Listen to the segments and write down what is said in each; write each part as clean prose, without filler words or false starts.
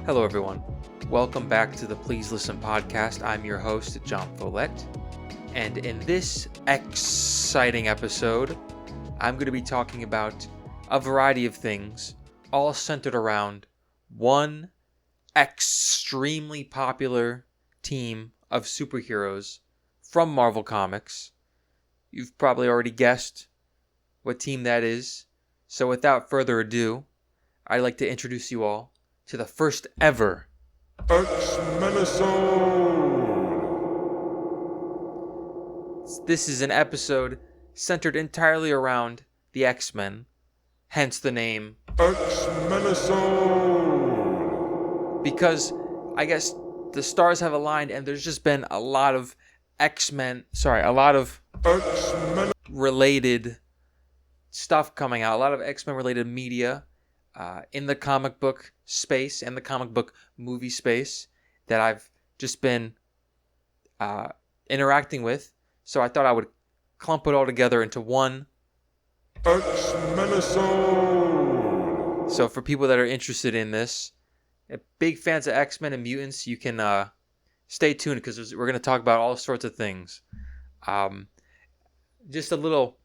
Hello, everyone. Welcome back to the Please Listen podcast. I'm your host, John Follett. And in this exciting episode, I'm going to be talking about a variety of things, all centered around one extremely popular team of superheroes from Marvel Comics. You've probably already guessed what team that is. So without further ado, I'd like to introduce you all to the first ever X-MENISODE. This is an episode centered entirely around the X-Men, hence the name X-MENISODE. Because I guess the stars have aligned and there's just been a lot of X-Men related stuff coming out, a lot of X-Men related media in the comic book space and the comic book movie space that I've just been interacting with. So I thought I would clump it all together into one X-MENISODE. So for people that are interested in this, big fans of X-Men and mutants, you can stay tuned because we're going to talk about all sorts of things. Just a little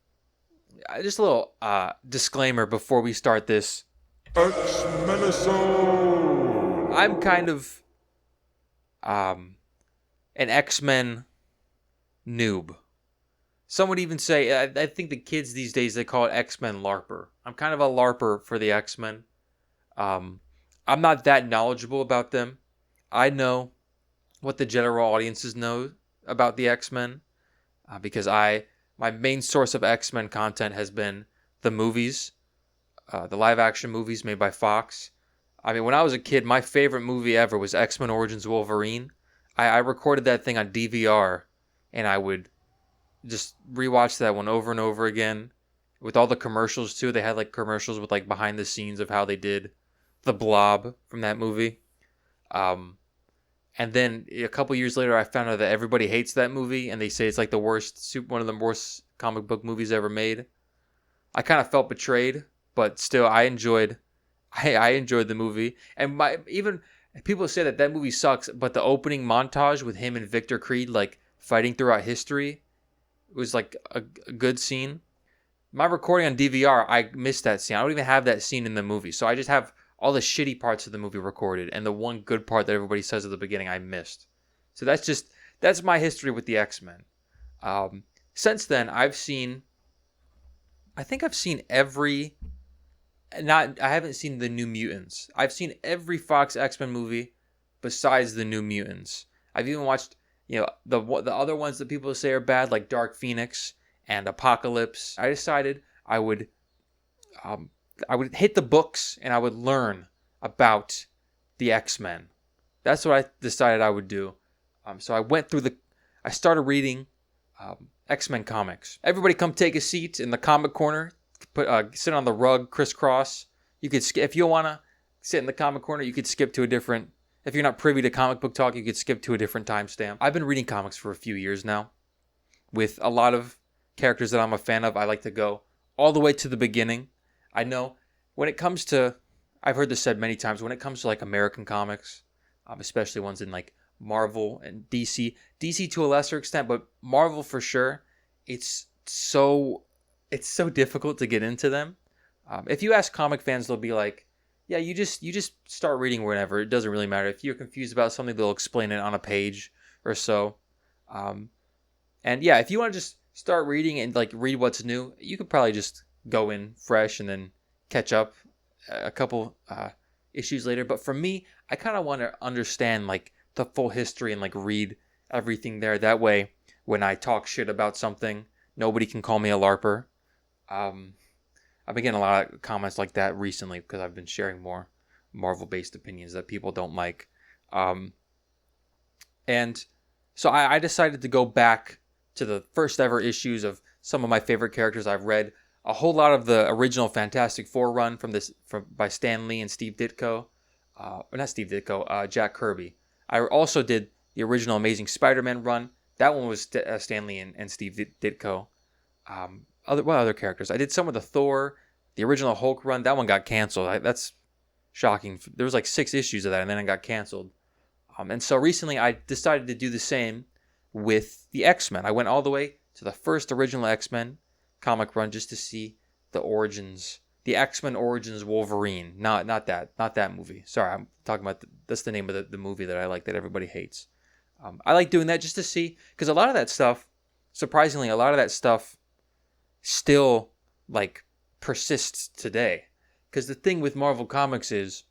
disclaimer before we start this. X-MENISODE. I'm kind of an X-Men noob. Some would even say, I think the kids these days, they call it X-Men LARPer. I'm kind of a LARPer for the X-Men. I'm not that knowledgeable about them. I know what the general audiences know about the X-Men because my main source of X-Men content has been the movies. The live-action movies made by Fox. I mean, when I was a kid, my favorite movie ever was X-Men Origins Wolverine. I recorded that thing on DVR, and I would just rewatch that one over and over again. With all the commercials, too. They had, commercials with, behind the scenes of how they did the Blob from that movie. And then a couple years later, I found out that everybody hates that movie, and they say it's, one of the worst comic book movies ever made. I kind of felt betrayed. But still, I enjoyed the movie, and even people say that movie sucks. But the opening montage with him and Victor Creed fighting throughout history was a good scene. My recording on DVR, I missed that scene. I don't even have that scene in the movie, so I just have all the shitty parts of the movie recorded, and the one good part that everybody says at the beginning I missed. So that's my history with the X-Men. Since then, I think I've seen every. I haven't seen the New Mutants. I've seen every Fox X-Men movie besides the New Mutants. I've even watched, the other ones that people say are bad, like Dark Phoenix and Apocalypse. I decided I would hit the books and I would learn about the X-Men. That's what I decided I would do. So I started reading X-Men comics. Everybody come take a seat in the comic corner. Sit on the rug, crisscross. You could if you want to sit in the comic corner, you could skip to a different. If you're not privy to comic book talk, you could skip to a different timestamp. I've been reading comics for a few years now, with a lot of characters that I'm a fan of. I like to go all the way to the beginning. I know when it comes to, I've heard this said many times. When it comes to American comics, especially ones in Marvel and DC to a lesser extent, but Marvel for sure, it's so difficult to get into them. If you ask comic fans, they'll be like, yeah, you just start reading whenever. It doesn't really matter. If you're confused about something, they'll explain it on a page or so. And yeah, if you want to just start reading and read what's new, you could probably just go in fresh and then catch up a couple issues later. But for me, I kind of want to understand the full history and read everything there. That way, when I talk shit about something, nobody can call me a LARPer. I've been getting a lot of comments like that recently because I've been sharing more Marvel-based opinions that people don't like. And so I decided to go back to the first ever issues of some of my favorite characters. I've read a whole lot of the original Fantastic Four run by Stan Lee and Steve Ditko. Jack Kirby. I also did the original Amazing Spider-Man run. That one was Stan Lee and Steve Ditko. What other characters? I did some of the Thor, the original Hulk run. That one got canceled. That's shocking. There was like 6 issues of that, and then it got canceled. And so recently I decided to do the same with the X-Men. I went all the way to the first original X-Men comic run just to see the origins, the X-Men Origins Wolverine. Not that movie. Sorry, I'm talking about that's the name of the movie that I like that everybody hates. I like doing that just to see, because a lot of that stuff, surprisingly, a lot of that stuff still like persists today. Because the thing with Marvel Comics is,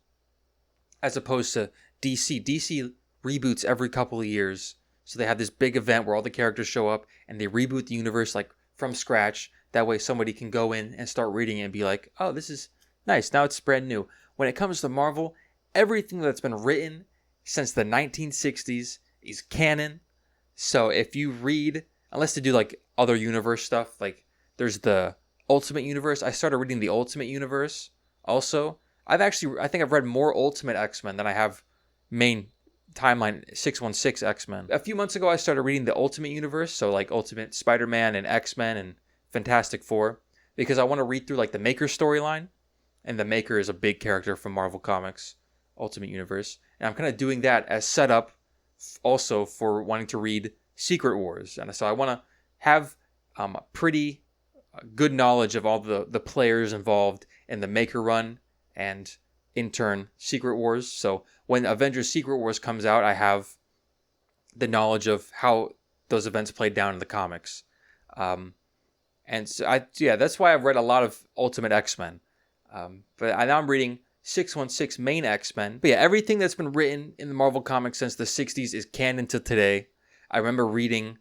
as opposed to DC reboots every couple of years. So they have this big event where all the characters show up and they reboot the universe like from scratch. That way somebody can go in and start reading it and be like, oh, this is nice. Now it's brand new. When it comes to Marvel, everything that's been written since the 1960s is canon. So if you read, unless they do like other universe stuff, like there's the Ultimate Universe. I started reading the Ultimate Universe also. I think I've read more Ultimate X-Men than I have main timeline 616 X-Men. A few months ago, I started reading the Ultimate Universe, so like Ultimate Spider-Man and X-Men and Fantastic Four, because I want to read through like the Maker storyline, and the Maker is a big character from Marvel Comics Ultimate Universe, and I'm kind of doing that as setup also for wanting to read Secret Wars, and so I want to have pretty good knowledge of all the players involved in the Maker run, and in turn Secret Wars. So when Avengers Secret Wars comes out, I have the knowledge of how those events played down in the comics. And so that's why I've read a lot of Ultimate X-Men. But now I'm reading 616 main X-Men. But yeah, everything that's been written in the Marvel Comics since the 60s is canon to today. I remember reading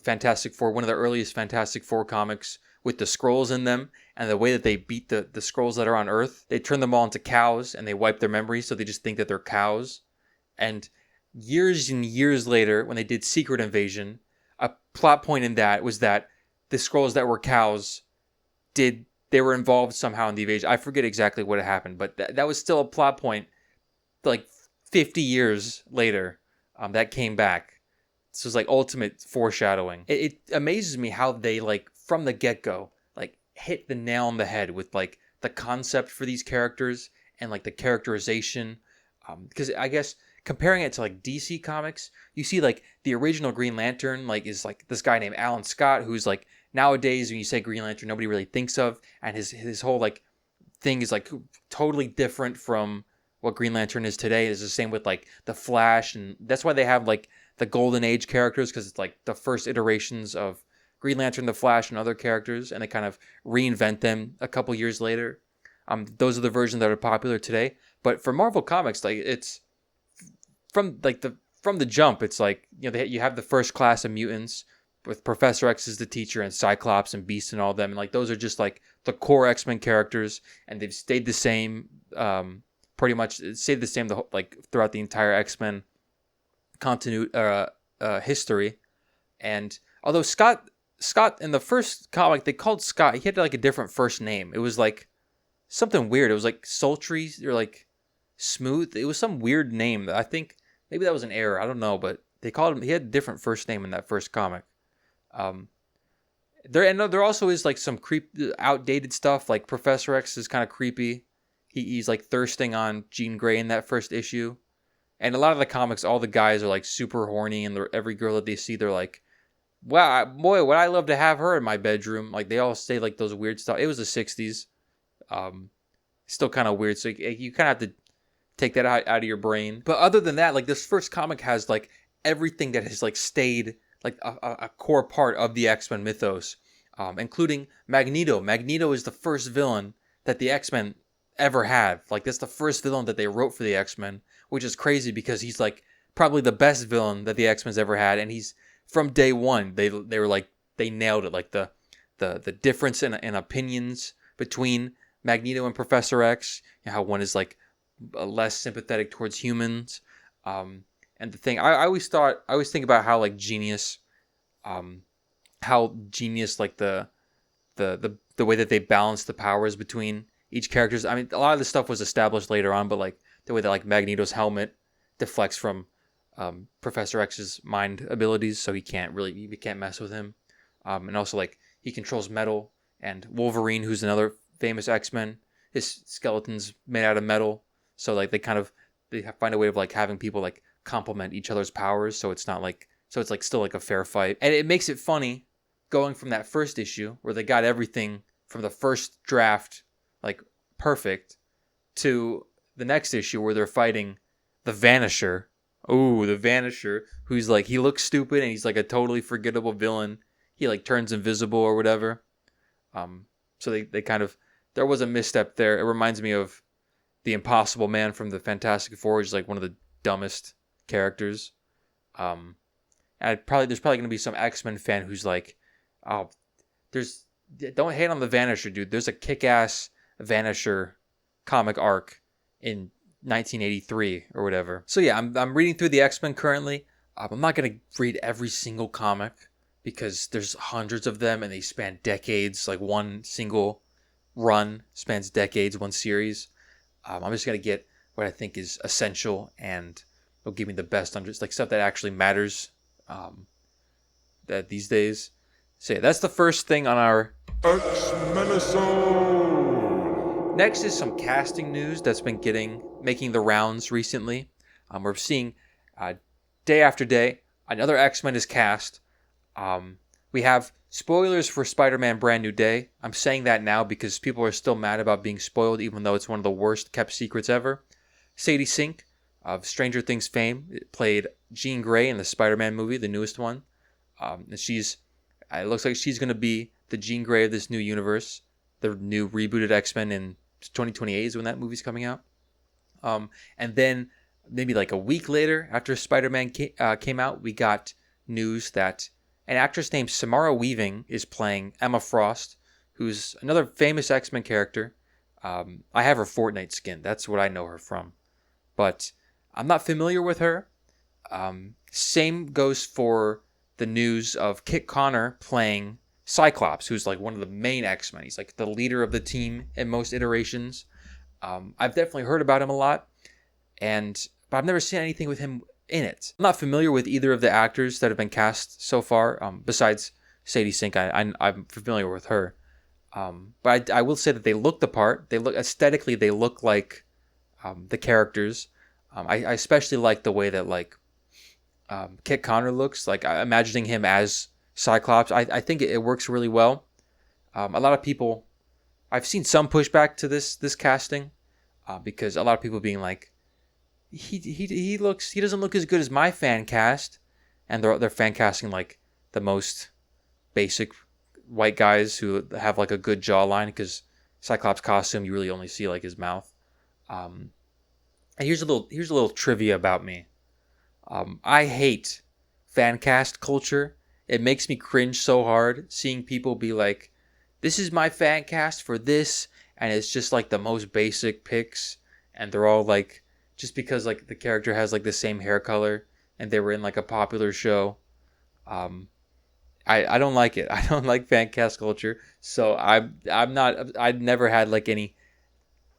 Fantastic Four, one of the earliest Fantastic Four comics, with the Skrulls in them, and the way that they beat the Skrulls that are on Earth. They turn them all into cows, and they wipe their memories, so they just think that they're cows. And years and years later, when they did Secret Invasion, a plot point in that was that the Skrulls that were cows they were involved somehow in the invasion. I forget exactly what happened, but that was still a plot point like 50 years later that came back. This was like ultimate foreshadowing. It amazes me how they like from the get-go like hit the nail on the head with like the concept for these characters and like the characterization. Because I guess comparing it to like DC Comics, you see like the original Green Lantern like is like this guy named Alan Scott, who's like nowadays when you say Green Lantern nobody really thinks of, and his whole like thing is like totally different from what Green Lantern is today. It's the same with like the Flash, and that's why they have like the Golden Age characters, because it's like the first iterations of Green Lantern, the Flash, and other characters, and they kind of reinvent them a couple years later. Those are the versions that are popular today. But for Marvel Comics, like it's from the jump, it's like, you know, you have the first class of mutants with Professor X as the teacher and Cyclops and Beast and all of them, and like those are just like the core X-Men characters, and they've stayed the same, pretty much stayed the same like throughout the entire X-Men history. And although Scott in the first comic, they called Scott, he had like a different first name. It was like something weird. It was like sultry or like smooth. It was some weird name. I think maybe that was an error. I don't know, but they called him. He had a different first name in that first comic. There also is like some outdated stuff. Like Professor X is kind of creepy. He's like thirsting on Jean Grey in that first issue. And a lot of the comics, all the guys are like super horny, and every girl that they see, they're like, wow, boy, would I love to have her in my bedroom. Like they all say like those weird stuff. It was the 60s. Still kind of weird. So you kind of have to take that out of your brain. But other than that, like this first comic has like everything that has like stayed like a core part of the X-Men mythos, including Magneto. Magneto is the first villain that the X-Men ever had. Like that's the first villain that they wrote for the X-Men, which is crazy because he's like probably the best villain that the X-Men's ever had, and he's from day one. They were like, they nailed it. Like the difference in opinions between Magneto and Professor X, you know, how one is like less sympathetic towards humans. And the thing I always think about how like genius like the way that they balance the powers between each characters. I mean, a lot of this stuff was established later on, but like the way that like Magneto's helmet deflects from Professor X's mind abilities, so you can't mess with him. And also like he controls metal, and Wolverine, who's another famous X-Men, his skeleton's made out of metal. So like they find a way of like having people like complement each other's powers, so it's not like it's like still like a fair fight. And it makes it funny going from that first issue where they got everything from the first draft like perfect to the next issue where they're fighting the Vanisher. Ooh, the Vanisher, who's like, he looks stupid and he's like a totally forgettable villain. He like turns invisible or whatever. So they kind of, there was a misstep there. It reminds me of the Impossible Man from the Fantastic Four, which is like one of the dumbest characters. And there's probably going to be some X-Men fan who's like, oh, don't hate on the Vanisher, dude. There's a kick-ass Vanisher comic arc in 1983 or whatever. So yeah, I'm reading through the X-Men currently. I'm not going to read every single comic because there's hundreds of them and they span decades. Like one single run spans decades, one series. I'm just going to get what I think is essential and will give me the best like stuff that actually matters that these days. So yeah, that's the first thing on our X-MENISODE. Next is some casting news that's been making the rounds recently. We're seeing day after day another X-Men is cast. We have spoilers for Spider-Man Brand New Day. I'm saying that now because people are still mad about being spoiled, even though it's one of the worst kept secrets ever. Sadie Sink of Stranger Things fame played Jean Grey in the Spider-Man movie, the newest one. And it looks like she's going to be the Jean Grey of this new universe. The new rebooted X-Men in 2028 is when that movie's coming out. And then maybe like a week later, after Spider-Man came out, we got news that an actress named Samara Weaving is playing Emma Frost, who's another famous X-Men character. I have her Fortnite skin. That's what I know her from. But I'm not familiar with her. Same goes for the news of Kit Connor playing Cyclops, who's like one of the main X-Men. He's like the leader of the team in most iterations. I've definitely heard about him a lot, but I've never seen anything with him in it. I'm not familiar with either of the actors that have been cast so far, besides Sadie Sink. I'm familiar with her. But I will say that they look the part. They look aesthetically, they look like the characters. I especially like the way that like Kit Connor looks. Like imagining him as Cyclops, I think it works really well. A lot of people, I've seen some pushback to this casting because a lot of people being like, he doesn't look as good as my fan cast, and they're fan casting like the most basic white guys who have like a good jawline, because Cyclops costume you really only see like his mouth. And here's a little trivia about me. I hate fan cast culture. It makes me cringe so hard seeing people be like, this is my fan cast for this, and it's just like the most basic picks, and they're all like, just because like the character has like the same hair color and they were in like a popular show. I don't like it. I don't like fan cast culture. So I've never had like any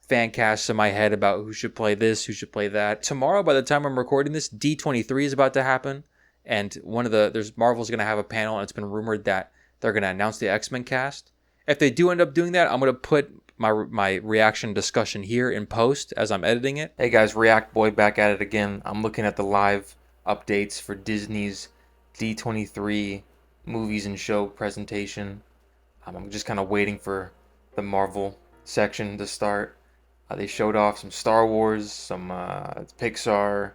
fan casts in my head about who should play this, who should play that. Tomorrow, by the time I'm recording this, D23 is about to happen, and Marvel's going to have a panel, and it's been rumored that they're going to announce the X-Men cast. If they do end up doing that, I'm going to put my reaction discussion here in post as I'm editing it. Hey guys, React Boy back at it again. I'm looking at the live updates for Disney's D23 movies and show presentation. I'm just kind of waiting for the Marvel section to start. They showed off some Star Wars, some Pixar,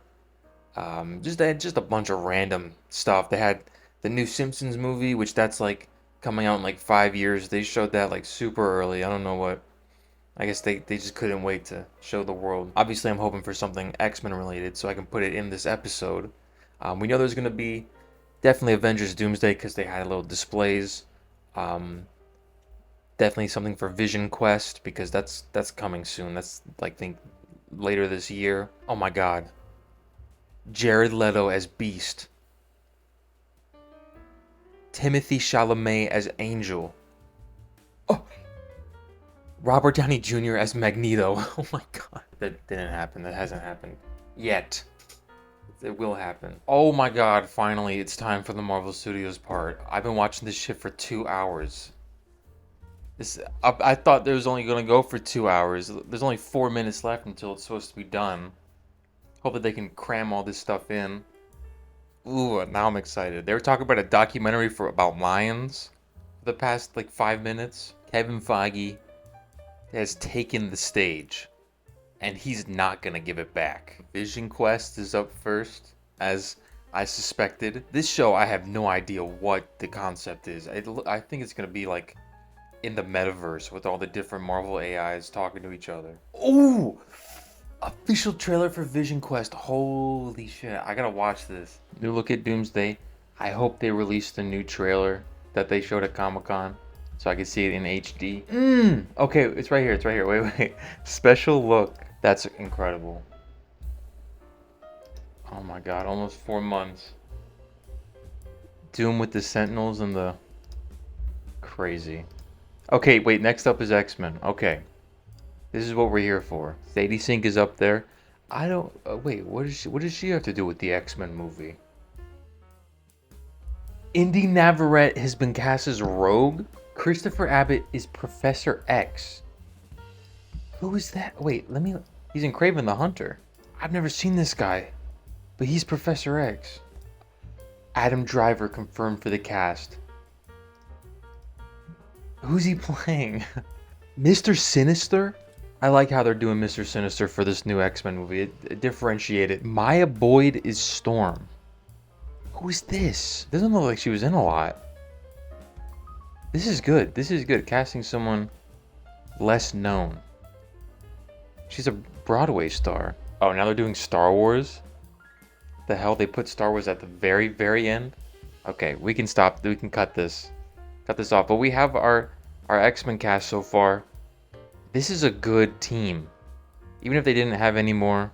they had just a bunch of random stuff. They had the new Simpsons movie, which that's like coming out in like 5 years. They showed that like super early. I don't know what. I guess they just couldn't wait to show the world. Obviously, I'm hoping for something X-Men related so I can put it in this episode. We know there's going to be definitely Avengers Doomsday because they had little displays. Definitely something for Vision Quest because that's coming soon. That's like think later this year. Oh my god. Jared Leto as Beast. Timothy Chalamet as Angel. Oh. Robert Downey Jr. as Magneto. Oh my god. That didn't happen. That hasn't happened yet. It will happen. Oh my god, finally it's time for the Marvel Studios part. I've been watching this shit for 2 hours. I thought there was only going to go for 2 hours. There's only 4 minutes left until it's supposed to be done. Hope that they can cram all this stuff in. Ooh, now I'm excited. They were talking about a documentary about lions for the past like 5 minutes. Kevin Feige has taken the stage, and he's not gonna give it back. Vision Quest is up first, as I suspected. This show, I have no idea what the concept is. I think it's gonna be like in the metaverse with all the different Marvel AIs talking to each other. Ooh! Official trailer for Vision Quest. Holy shit. I gotta watch this. New look at Doomsday. I hope they release the new trailer that they showed at Comic-Con so I can see it in HD. Okay, it's right here. It's right here. Wait. Special look. That's incredible. Oh my god, almost 4 months. Doom with the Sentinels and the... Crazy. Okay, wait, next up is X-Men. Okay. This is what we're here for. Sadie Sink is up there. I don't... wait, what does she have to do with the X-Men movie? Indy Navarrete has been cast as Rogue. Christopher Abbott is Professor X. Who is that? Wait, let me... He's in Kraven the Hunter. I've never seen this guy. But he's Professor X. Adam Driver confirmed for the cast. Who's he playing? Mr. Sinister? I like how they're doing Mr. Sinister for this new X-Men movie. It differentiated. Maya Boyd is Storm. Who is this? Doesn't look like she was in a lot. This is good. This is good. Casting someone less known. She's a Broadway star. Oh, now they're doing Star Wars? The hell? They put Star Wars at the very, very end? Okay, we can stop. We can cut this. Cut this off. But we have our X-Men cast so far. This is a good team. Even if they didn't have any more.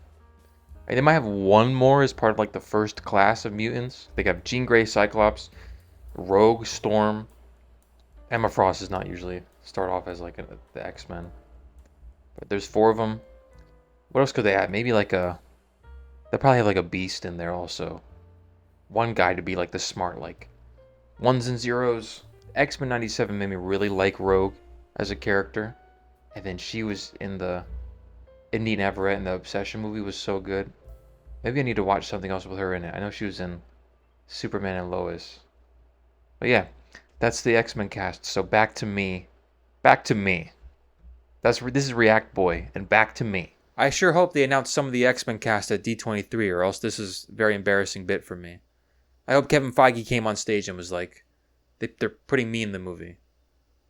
They might have one more as part of like the first class of mutants. They got Jean Grey, Cyclops, Rogue, Storm. Emma Frost does not usually start off as like the X-Men. But there's 4 of them. What else could they add? Maybe like a... They'll probably have like a Beast in there also. One guy to be like the smart like ones and zeros. X-Men 97 made me really like Rogue as a character. And then she was in the Indy Navarrete, and the Obsession movie was so good. Maybe I need to watch something else with her in it. I know she was in Superman and Lois. But yeah, that's the X-Men cast. So back to me. Back to me. This is React Boy, and back to me. I sure hope they announce some of the X-Men cast at D23, or else this is a very embarrassing bit for me. I hope Kevin Feige came on stage and was like, they're putting me in the movie.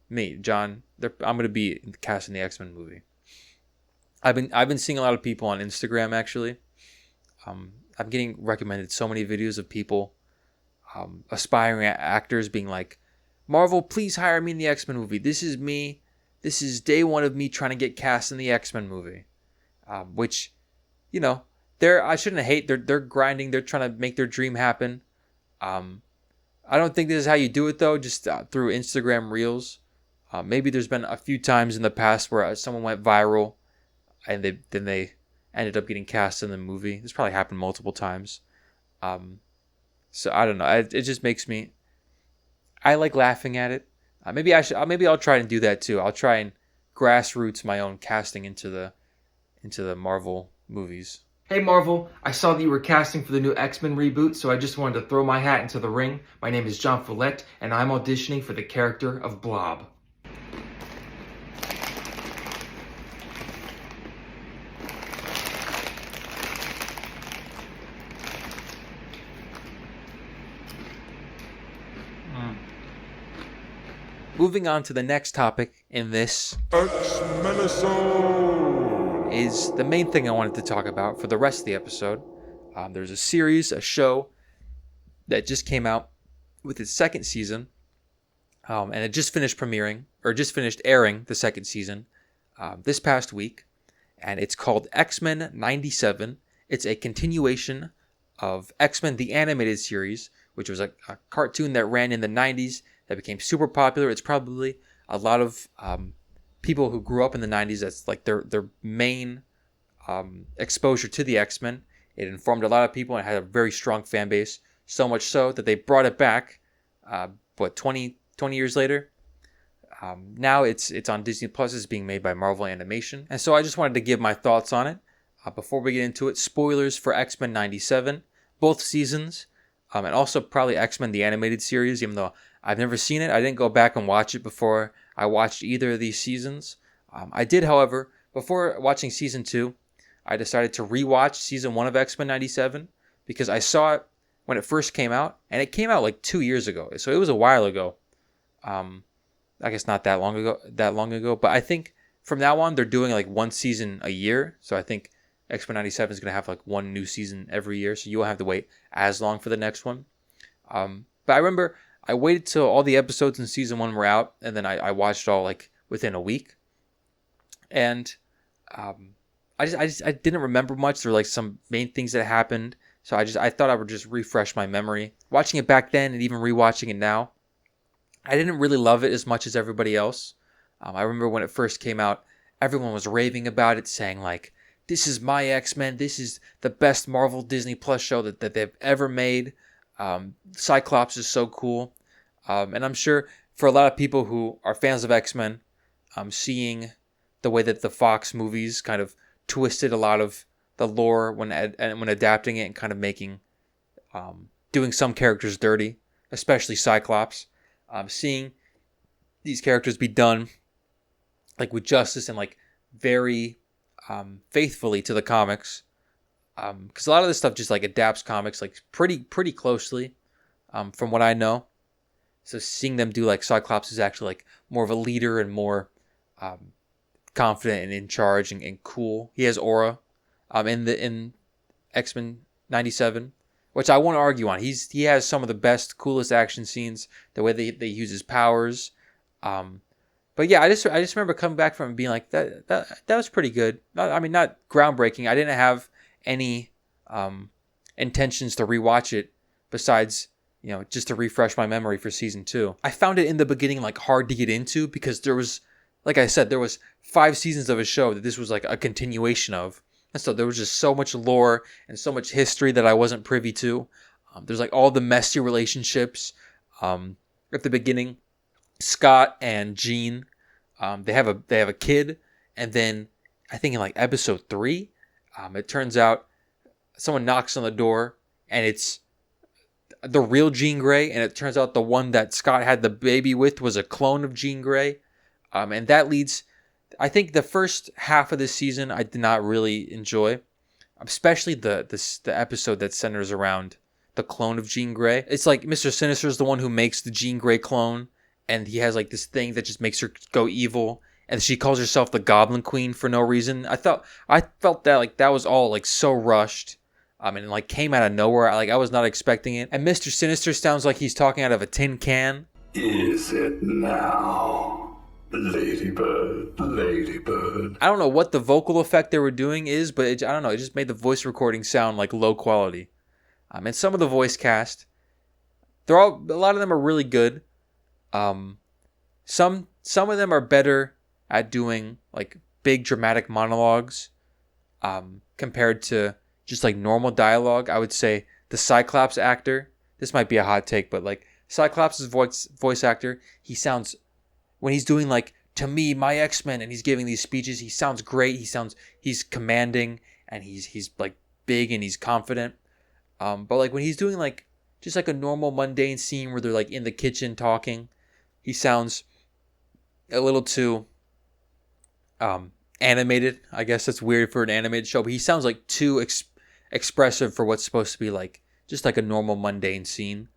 Me, John, I'm gonna be cast in the X-Men movie. I've been seeing a lot of people on Instagram actually. I'm getting recommended so many videos of people, aspiring actors being like, Marvel, please hire me in the X-Men movie. This is me. This is day one of me trying to get cast in the X-Men movie. Which, you know, I shouldn't hate. They're grinding. They're trying to make their dream happen. I don't think this is how you do it though. Just through Instagram Reels. Maybe there's been a few times in the past where someone went viral, and then they ended up getting cast in the movie. This probably happened multiple times. So I don't know. It just makes me. I like laughing at it. Maybe I'll try and do that too. I'll try and grassroots my own casting into the Marvel movies. Hey Marvel, I saw that you were casting for the new X-Men reboot, so I just wanted to throw my hat into the ring. My name is John Follette, and I'm auditioning for the character of Blob. Moving on to the next topic in this X-MENISODE is the main thing I wanted to talk about for the rest of the episode. There's a show that just came out with its second season, and it just finished airing the second season this past week, and it's called X-Men 97. It's a continuation of X-Men the Animated Series, which was a cartoon that ran in the 90s that became super popular. It's probably a lot of people who grew up in the 90s, that's like their main exposure to the X-Men. It informed a lot of people and had a very strong fan base, so much so that they brought it back, 20 years later, Now it's on Disney Plus. It's being made by Marvel Animation. And so I just wanted to give my thoughts on it. Before we get into it, spoilers for X-Men 97, both seasons, and also probably X-Men the Animated Series, even though I've never seen it. I didn't go back and watch it before I watched either of these seasons. I did, however, before watching Season 2, I decided to rewatch Season 1 of X-Men 97 because I saw it when it first came out, and it came out like 2 years ago, so it was a while ago. I guess not that long ago, but I think from now on they're doing like one season a year, so I think X-Men 97 is going to have like one new season every year, so you won't have to wait as long for the next one. But I remember I waited till all the episodes in Season 1 were out, and then I watched all like within a week. And I didn't remember much. There were like some main things that happened, so I thought I would just refresh my memory. Watching it back then and even rewatching it now, I didn't really love it as much as everybody else. I remember when it first came out, everyone was raving about it, saying like, this is my X-Men, this is the best Marvel Disney Plus show that they've ever made. Cyclops is so cool. And I'm sure for a lot of people who are fans of X-Men, seeing the way that the Fox movies kind of twisted a lot of the lore when adapting it and kind of making, doing some characters dirty, especially Cyclops. Seeing these characters be done like with justice and like very faithfully to the comics, because a lot of this stuff just like adapts comics like pretty closely, from what I know. So seeing them do like Cyclops is actually like more of a leader and more confident and in charge and cool. He has aura in X-Men 97, which I won't argue on. He has some of the best, coolest action scenes. The way they use his powers. But yeah, I just remember coming back from it and being like that was pretty good. I mean, not groundbreaking. I didn't have any intentions to rewatch it besides, just to refresh my memory for Season 2. I found it in the beginning like hard to get into because there was, like I said, there was 5 seasons of a show that this was like a continuation of. And so there was just so much lore and so much history that I wasn't privy to. There's like all the messy relationships. At the beginning, Scott and Jean, they have a kid, and then I think in like episode 3, it turns out someone knocks on the door, and it's the real Jean Grey, and it turns out the one that Scott had the baby with was a clone of Jean Grey, and that leads. I think the first half of this season I did not really enjoy, especially the episode that centers around the clone of Jean Grey. It's like Mr. Sinister is the one who makes the Jean Grey clone, and he has like this thing that just makes her go evil, and she calls herself the Goblin Queen for no reason. I felt that like that was all like so rushed, and like came out of nowhere. I was not expecting it. And Mr. Sinister sounds like he's talking out of a tin can. Is it now? Ladybird, Ladybird. I don't know what the vocal effect they were doing is, but I don't know. It just made the voice recording sound like low quality. And some of the voice cast, a lot of them are really good. Some of them are better at doing like big dramatic monologues, compared to just like normal dialogue. I would say the Cyclops actor. This might be a hot take, but like Cyclops' voice actor, he sounds. When he's doing like, to me, my X-Men, and he's giving these speeches, he sounds great. He's commanding, and he's like big and he's confident. But like when he's doing like just like a normal mundane scene where they're like in the kitchen talking, he sounds a little too animated. I guess that's weird for an animated show, but he sounds like too expressive for what's supposed to be like just like a normal mundane scene.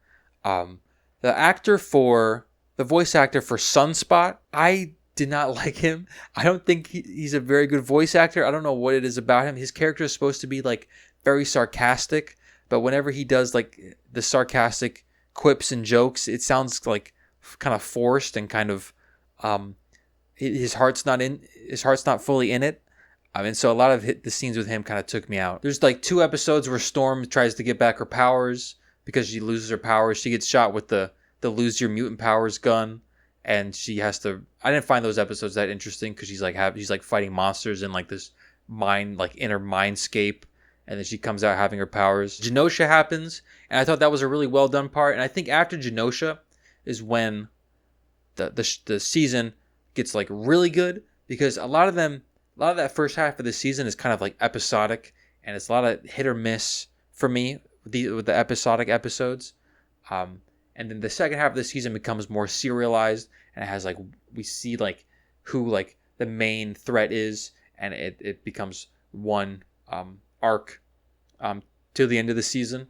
The voice actor for Sunspot, I did not like him. I don't think he's a very good voice actor. I don't know what it is about him. His character is supposed to be like very sarcastic, but whenever he does like the sarcastic quips and jokes, it sounds like kind of forced and kind of his heart's not fully in it. And so a lot of the scenes with him kind of took me out. There's like 2 episodes where Storm tries to get back her powers because she loses her powers. She gets shot with the lose your mutant powers gun, and she has to. I didn't find those episodes that interesting because she's like fighting monsters in like this inner mindscape, and then she comes out having her powers. Genosha happens, and I thought that was a really well done part. And I think after Genosha is when the season gets like really good, because a lot of that first half of the season is kind of like episodic, and it's a lot of hit or miss for me with the episodic episodes. And then the second half of the season becomes more serialized, and it has like, we see like who like the main threat is, and it becomes one arc to the end of the season.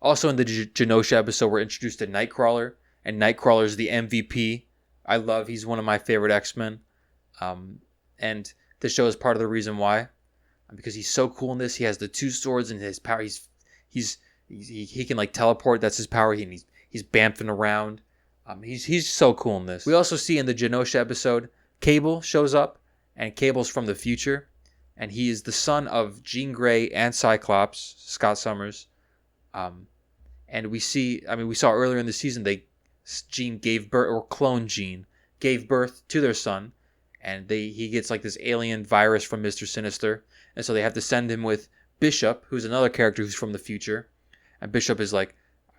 Also in the Genosha episode, we're introduced to Nightcrawler, and Nightcrawler is the MVP. He's one of my favorite X-Men. And this show is part of the reason why, because he's so cool in this. He has the two swords, and his power, he can like teleport. That's his power. He's bamfing around. He's so cool in this. We also see in the Genosha episode, Cable shows up, and Cable's from the future, and he is the son of Jean Grey and Cyclops, Scott Summers. And we saw earlier in the season, Jean gave birth, or clone Jean gave birth to their son, and he gets like this alien virus from Mr. Sinister, and so they have to send him with Bishop, who's another character who's from the future, and Bishop is like,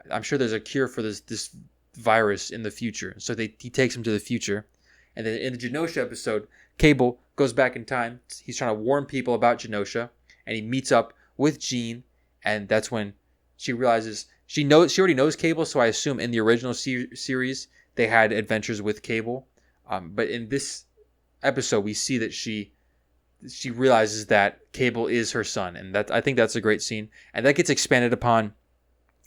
I'm sure there's a cure for this virus in the future, so he takes him to the future. And then in the Genosha episode, Cable goes back in time. He's trying to warn people about Genosha, and he meets up with Jean, and that's when she realizes she already knows Cable, so I assume in the original series they had adventures with Cable. But in this episode, we see that she realizes that Cable is her son, and I think that's a great scene, and that gets expanded upon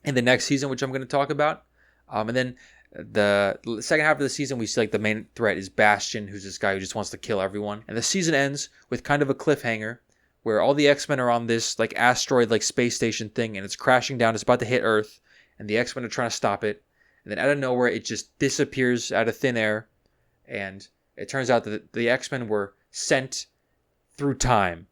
in the next season, which I'm going to talk about. And then the second half of the season, we see like the main threat is Bastion, who's this guy who just wants to kill everyone. And the season ends with kind of a cliffhanger, where all the X-Men are on this like asteroid, like space station thing, and it's crashing down. It's about to hit Earth, and the X-Men are trying to stop it. And then out of nowhere, it just disappears out of thin air, and it turns out that the X-Men were sent through time,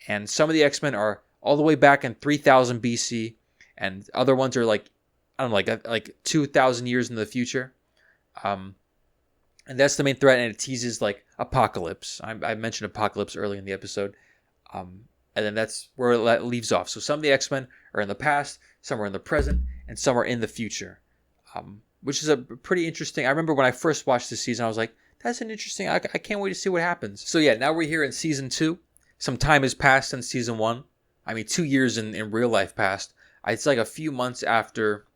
and some of the X-Men are all the way back in 3000 BC, and other ones are like, I don't know, like 2,000 years in the future. And that's the main threat, and it teases like Apocalypse. I mentioned Apocalypse early in the episode. And then that's where it leaves off. So some of the X-Men are in the past, some are in the present, and some are in the future. Which is a pretty interesting. I remember when I first watched this season, I was like, that's an interesting, I can't wait to see what happens. So yeah, now we're here in season 2. Some time has passed since season 1. 2 years in real life passed. It's like a few months after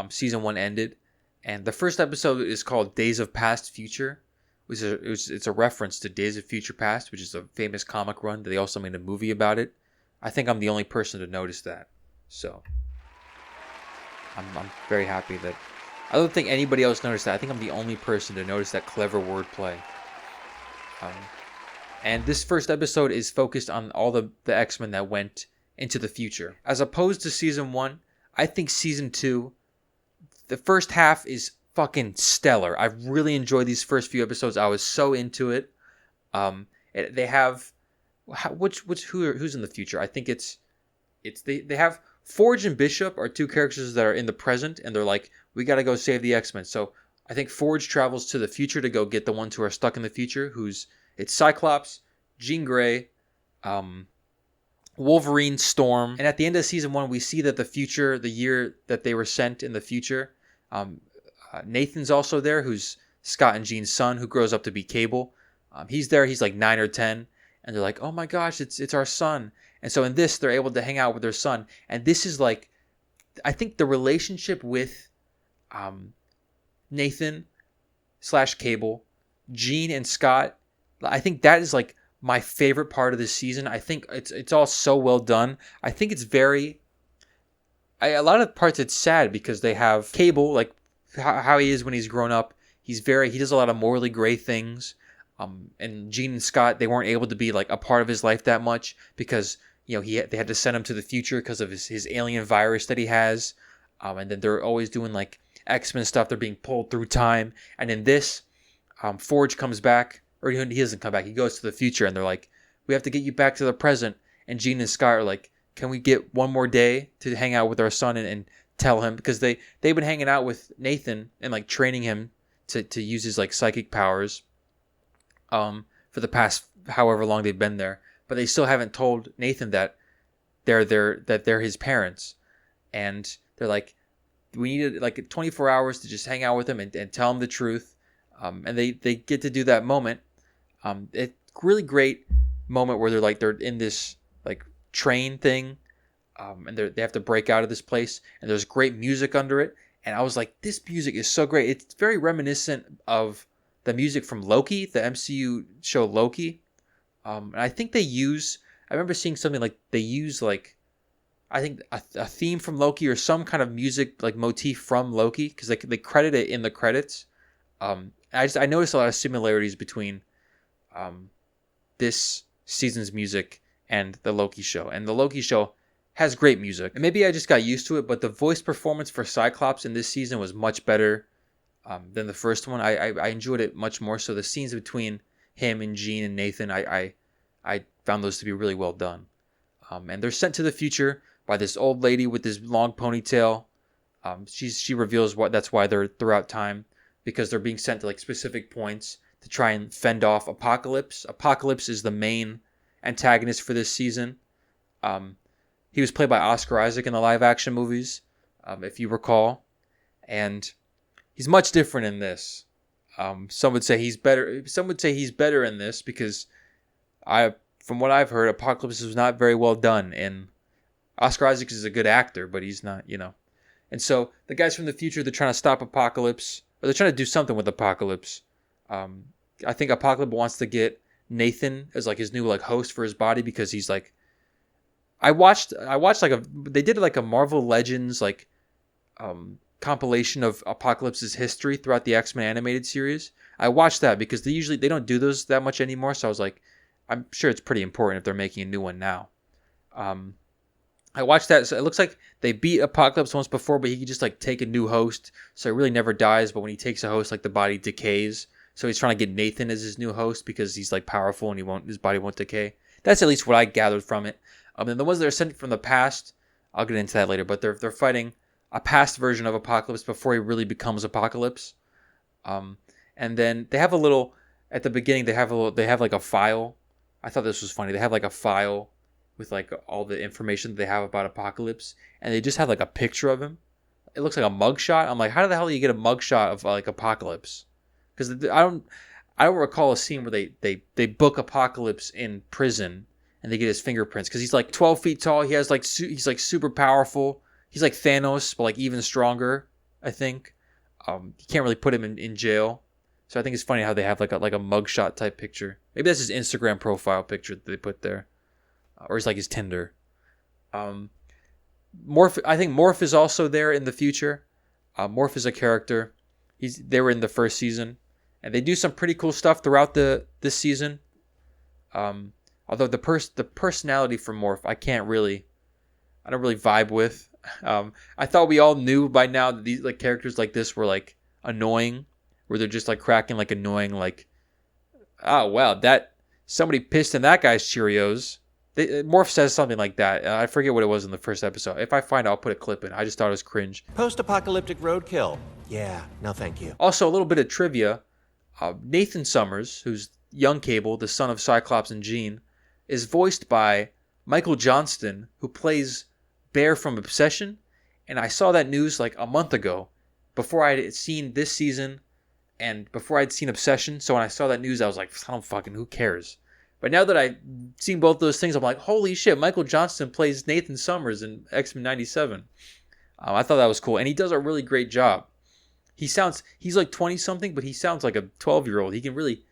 season 1 ended. And the first episode is called Days of Past Future. It's a reference to Days of Future Past, which is a famous comic run. They also made a movie about it. I think I'm the only person to notice that. So I'm very happy that... I don't think anybody else noticed that. I think I'm the only person to notice that clever wordplay. And this first episode is focused on all the X-Men that went into the future. As opposed to season 1, I think season 2, the first half is fucking stellar. I really enjoyed these first few episodes. I was so into it. They have... who's in the future? I think they have... Forge and Bishop are two characters that are in the present, and they're like, we gotta go save the X-Men. So I think Forge travels to the future to go get the ones who are stuck in the future, it's Cyclops, Jean Grey, Wolverine, Storm. And at the end of season 1, we see that the year that they were sent in the future, Nathan's also there, who's Scott and Jean's son, who grows up to be Cable. He's there, he's like 9 or 10, and they're like, oh my gosh, it's our son. And so in this, they're able to hang out with their son. And this is like, I think the relationship with Nathan / Cable, Jean and Scott, I think that is like my favorite part of this season. I think it's all so well done. I think it's a lot of parts it's sad because they have Cable, like how he is when he's grown up. He does a lot of morally gray things. And Jean and Scott, they weren't able to be like a part of his life that much because, they had to send him to the future because of his alien virus that he has. And then they're always doing like X-Men stuff. They're being pulled through time. And in this, Forge comes back, or he doesn't come back. He goes to the future, and they're like, we have to get you back to the present. And Jean and Scott are like, can we get one more day to hang out with our son and tell him? Because they've been hanging out with Nathan and like training him to use his like psychic powers for the past however long they've been there. But they still haven't told Nathan that they're his parents. And they're like, we needed like 24 hours to just hang out with him and tell him the truth. And they get to do that moment. It's really great moment where they're in this like train thing, and they have to break out of this place, and there's great music under it. And I was like, this music is so great. It's very reminiscent of the music from Loki, the MCU show Loki. And I think I remember seeing something like they use like, I think a theme from Loki or some kind of music like motif from Loki, because they credit it in the credits. I noticed a lot of similarities between this season's music and the Loki show. And the Loki show has great music. And maybe I just got used to it, but the voice performance for Cyclops in this season was much better than the first one. I enjoyed it much more. So the scenes between him and Jean and Nathan, I found those to be really well done. And they're sent to the future by this old lady with this long ponytail. She reveals that's why they're throughout time, because they're being sent to like specific points to try and fend off Apocalypse. Apocalypse is the main antagonist for this season. He was played by Oscar Isaac in the live action movies, if you recall, and he's much different in this. Some would say he's better. Some would say he's better in this because from what I've heard, Apocalypse was not very well done. And Oscar Isaac is a good actor, but he's not, And so the guys from the future, they're trying to stop Apocalypse, or they're trying to do something with Apocalypse. I think Apocalypse wants to get Nathan as like his new like host for his body, because he's like, I watched like they did like a Marvel Legends like compilation of Apocalypse's history throughout the X-Men animated series. I watched that because they don't do those that much anymore. So I was like, I'm sure it's pretty important if they're making a new one now. I watched that. So it looks like they beat Apocalypse once before, but he could just like take a new host. So he really never dies. But when he takes a host, like the body decays. So he's trying to get Nathan as his new host because he's like powerful and his body won't decay. That's at least what I gathered from it. And the ones that are sent from the past, I'll get into that later. But they're fighting a past version of Apocalypse before he really becomes Apocalypse. And then they have a little at the beginning. They have like a file. I thought this was funny. They have like a file with like all the information that they have about Apocalypse, and they just have like a picture of him. It looks like a mugshot. I'm like, how the hell do you get a mugshot of like Apocalypse? Because I don't recall a scene where they book Apocalypse in prison and they get his fingerprints, because he's like 12 feet tall. He has like he's like super powerful. He's like Thanos, but like even stronger. I think you can't really put him in jail. So I think it's funny how they have like a mugshot type picture. Maybe that's his Instagram profile picture that they put there, or it's like his Tinder. Morph. I think Morph is also there in the future. Morph is a character. They were in the first season, and they do some pretty cool stuff throughout this season. Although the personality for Morph, I don't really vibe with. I thought we all knew by now that these like characters like this were like annoying, where they're just like cracking like annoying like, oh wow, that somebody pissed in that guy's Cheerios. Morph says something like that. I forget what it was in the first episode. If I find it, I'll put a clip in. I just thought it was cringe. Post-apocalyptic roadkill. Yeah, no thank you. Also, a little bit of trivia. Nathan Summers, who's young Cable, the son of Cyclops and Jean, is voiced by Michael Johnston, who plays Bear from Obsession. And I saw that news like a month ago, before I had seen this season and before I'd seen Obsession. So when I saw that news, I was like, who cares? But now that I've seen both those things, I'm like, holy shit, Michael Johnston plays Nathan Summers in X-Men 97. I thought that was cool. And he does a really great job. He's like 20-something, but he sounds like a 12-year-old. He can really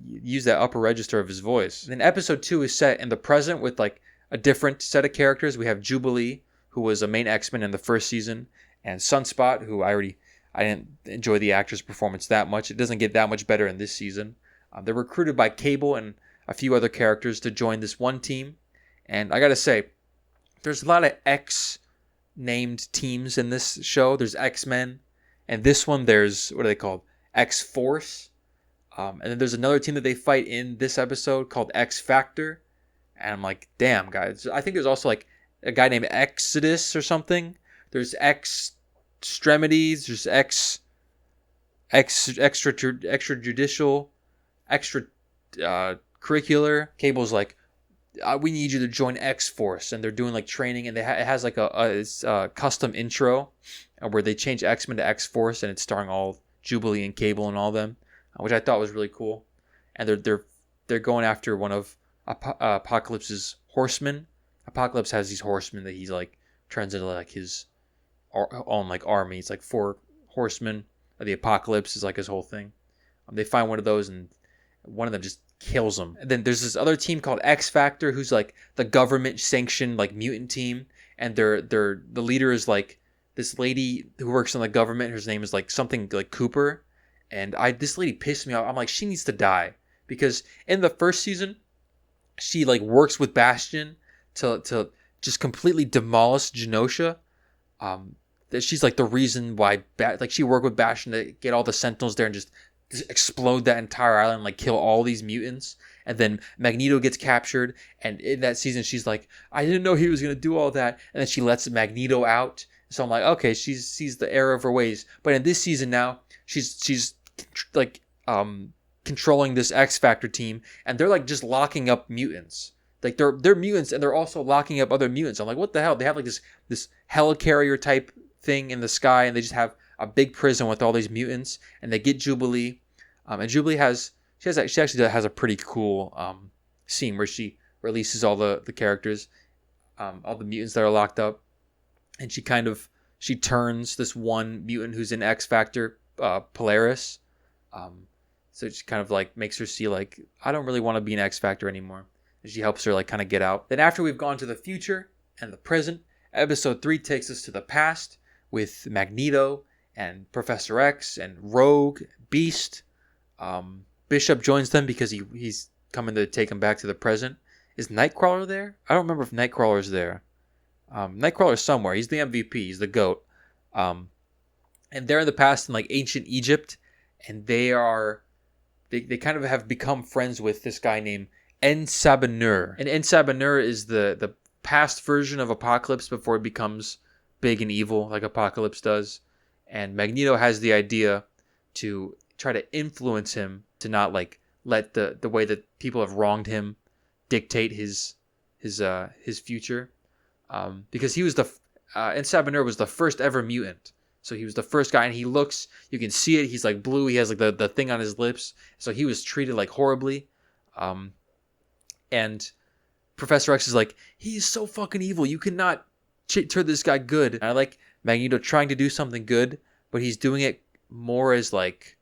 use that upper register of his voice. And then episode 2 is set in the present with like a different set of characters. We have Jubilee, who was a main X-Men in the first season, and Sunspot, who I didn't enjoy the actor's performance that much. It doesn't get that much better in this season. They're recruited by Cable and a few other characters to join this one team. And I gotta say, there's a lot of X-named teams in this show. There's X-Men, and this one there's, what are they called? X-Force. And then there's another team that they fight in this episode called X-Factor. And I'm like, damn, guys. I think there's also like a guy named Exodus or something. There's Extremities. There's extrajudicial, curricular. Cable's like, we need you to join X Force, and they're doing like training, and it has like a custom intro where they change X-Men to X Force, and it's starring all Jubilee and Cable and all of them, which I thought was really cool. And they're going after one of Apocalypse's horsemen. Apocalypse has these horsemen that he's like turns into like his own like army. It's like 4 horsemen of the Apocalypse is like his whole thing. They find one of those, and one of them just kills him. And then there's this other team called X Factor, who's like the government sanctioned like mutant team, and the leader is like this lady who works in the government. Her name is like something like Cooper, and this lady pissed me off. I'm like, she needs to die, because in the first season she like works with Bastion to just completely demolish Genosha. That she's like the reason why like she worked with Bastion to get all the Sentinels there and just explode that entire island, like kill all these mutants. And then Magneto gets captured, and in that season she's like, I didn't know he was going to do all that. And then she lets Magneto out. So I'm like, okay, she's sees the error of her ways. But in this season now, she's like controlling this X Factor team, and they're like just locking up mutants. Like they're mutants, and they're also locking up other mutants. I'm like, what the hell? They have like this helicarrier type thing in the sky, and they just have a big prison with all these mutants, and they get Jubilee. And Jubilee actually has a pretty cool scene where she releases all the characters, all the mutants that are locked up, and she turns this one mutant who's in X Factor, Polaris. So she kind of like makes her see like, I don't really want to be an X Factor anymore. And she helps her like kind of get out. Then after we've gone to the future and the present, episode 3 takes us to the past with Magneto and Professor X and Rogue, Beast. Bishop joins them because he's coming to take him back to the present. Is Nightcrawler there? I don't remember if Nightcrawler's there. Nightcrawler's somewhere. He's the MVP. He's the GOAT. And they're in the past in like ancient Egypt, and they kind of have become friends with this guy named En-Sabah-Nur. And En-Sabah-Nur is the past version of Apocalypse before he becomes big and evil like Apocalypse does. And Magneto has the idea to try to influence him to not like let the way that people have wronged him dictate his future, because he was En-Sabah-Nur was the first ever mutant, so he was the first guy, and you can see it, he's like blue, he has like the thing on his lips, so he was treated like horribly, and Professor X is like, he's so fucking evil, you cannot turn this guy good. And I like Magneto trying to do something good, but he's doing it more as like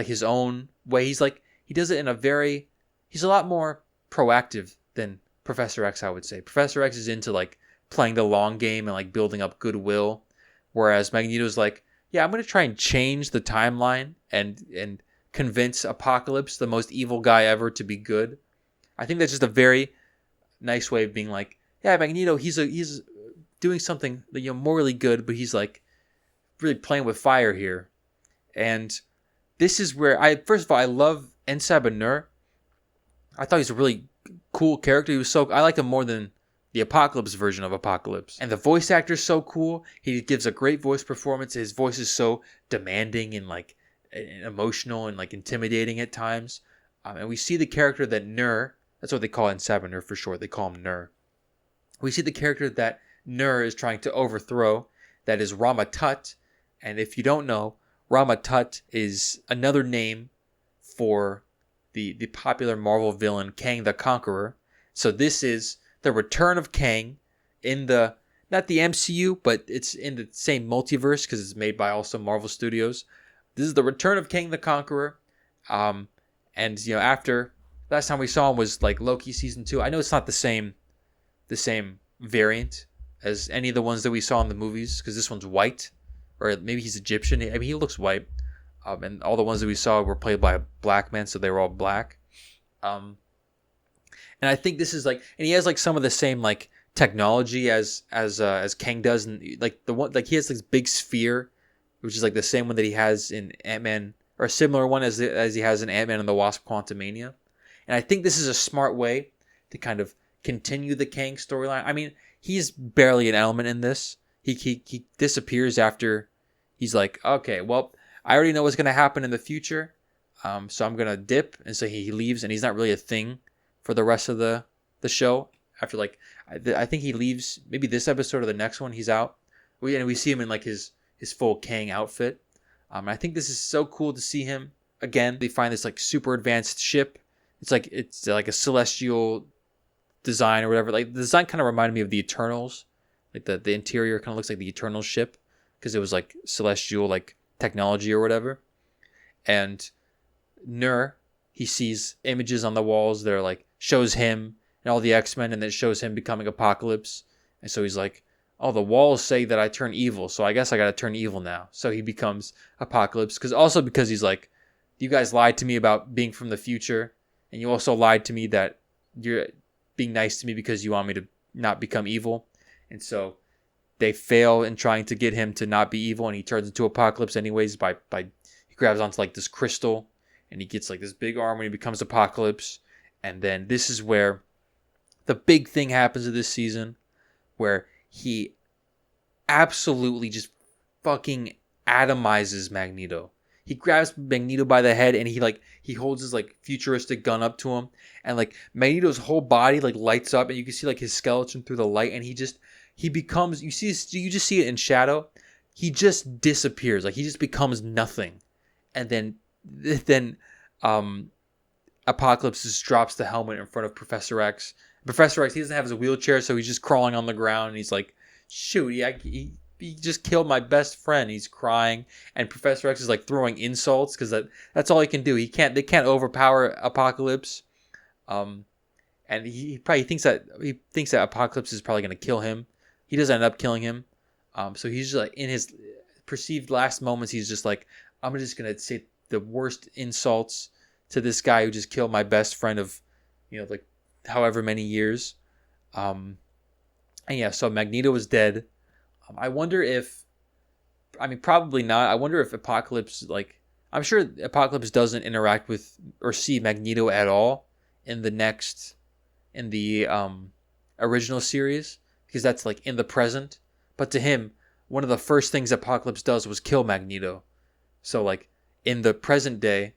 his own way. He does it in he's a lot more proactive than Professor X, I would say. Professor X is into like playing the long game and like building up goodwill, whereas Magneto's like, yeah, I'm going to try and change the timeline and convince Apocalypse, the most evil guy ever, to be good. I think that's just a very nice way of being like, yeah, Magneto, he's doing something, morally good, but he's like really playing with fire here. And this is where first of all, I love En-Sabah-Nur. I thought he was a really cool character. I liked him more than the Apocalypse version of Apocalypse. And the voice actor is so cool. He gives a great voice performance. His voice is so demanding and like emotional and like intimidating at times. And we see the character that Nur, that's what they call En-Sabah-Nur for short. They call him Nur. We see the character that Nur is trying to overthrow. That is Rama-Tut. And if you don't know, Rama-Tut is another name for the popular Marvel villain Kang the Conqueror. So this is the return of Kang in not the MCU, but it's in the same multiverse because it's made by also Marvel Studios. This is the return of Kang the Conqueror. And after last time we saw him was like Loki season 2. I know it's not the same variant as any of the ones that we saw in the movies, because this one's white, or maybe he's Egyptian. I mean, he looks white. And all the ones that we saw were played by a black man, so they were all black. And I think this is like, and he has like some of the same like technology as Kang does, and like the one, like he has this big sphere, which is like the same one that he has in Ant-Man, or a similar one as he has in Ant-Man and the Wasp: Quantumania. And I think this is a smart way to kind of continue the Kang storyline. I mean, he's barely an element in this. He disappears after he's like, okay, well, I already know what's going to happen in the future, so I'm going to dip. And so he leaves, and he's not really a thing for the rest of the show. After like, I think he leaves maybe this episode or the next one. He's out. We see him in like his full Kang outfit. I think this is so cool to see him again. They find this like super advanced ship. It's like a celestial design or whatever. Like the design kind of reminded me of the Eternals. Like the interior kind of looks like the Eternals ship because it was like celestial like technology or whatever. And Nur, he sees images on the walls that are like shows him and all the X-Men, and then it shows him becoming Apocalypse. And so he's like, oh, the walls say that I turn evil, so I guess I gotta turn evil now. So he becomes Apocalypse, because he's like, you guys lied to me about being from the future, and you also lied to me that you're being nice to me because you want me to not become evil. And so they fail in trying to get him to not be evil, and he turns into Apocalypse anyways by he grabs onto like this crystal, and he gets like this big arm when he becomes Apocalypse. And then this is where the big thing happens in this season, where he absolutely just fucking atomizes Magneto. He grabs Magneto by the head, and he holds his like futuristic gun up to him, and like Magneto's whole body like lights up, and you can see like his skeleton through the light, and he becomes, you just see it in shadow. He just disappears, like he just becomes nothing, and then Apocalypse just drops the helmet in front of Professor X. Professor X, he doesn't have his wheelchair, so he's just crawling on the ground, and he's like, shoot, he just killed my best friend. He's crying, and Professor X is like throwing insults because that's all he can do. They can't overpower Apocalypse, and he thinks that Apocalypse is probably gonna kill him. He doesn't end up killing him, so he's just like in his perceived last moments, he's just like, I'm just gonna say the worst insults to this guy who just killed my best friend of, like however many years. And yeah, so Magneto is dead. I wonder if, probably not. I wonder if Apocalypse, like, I'm sure Apocalypse doesn't interact with or see Magneto at all in the original series, because that's like in the present. But to him, one of the first things Apocalypse does was kill Magneto. So like in the present day,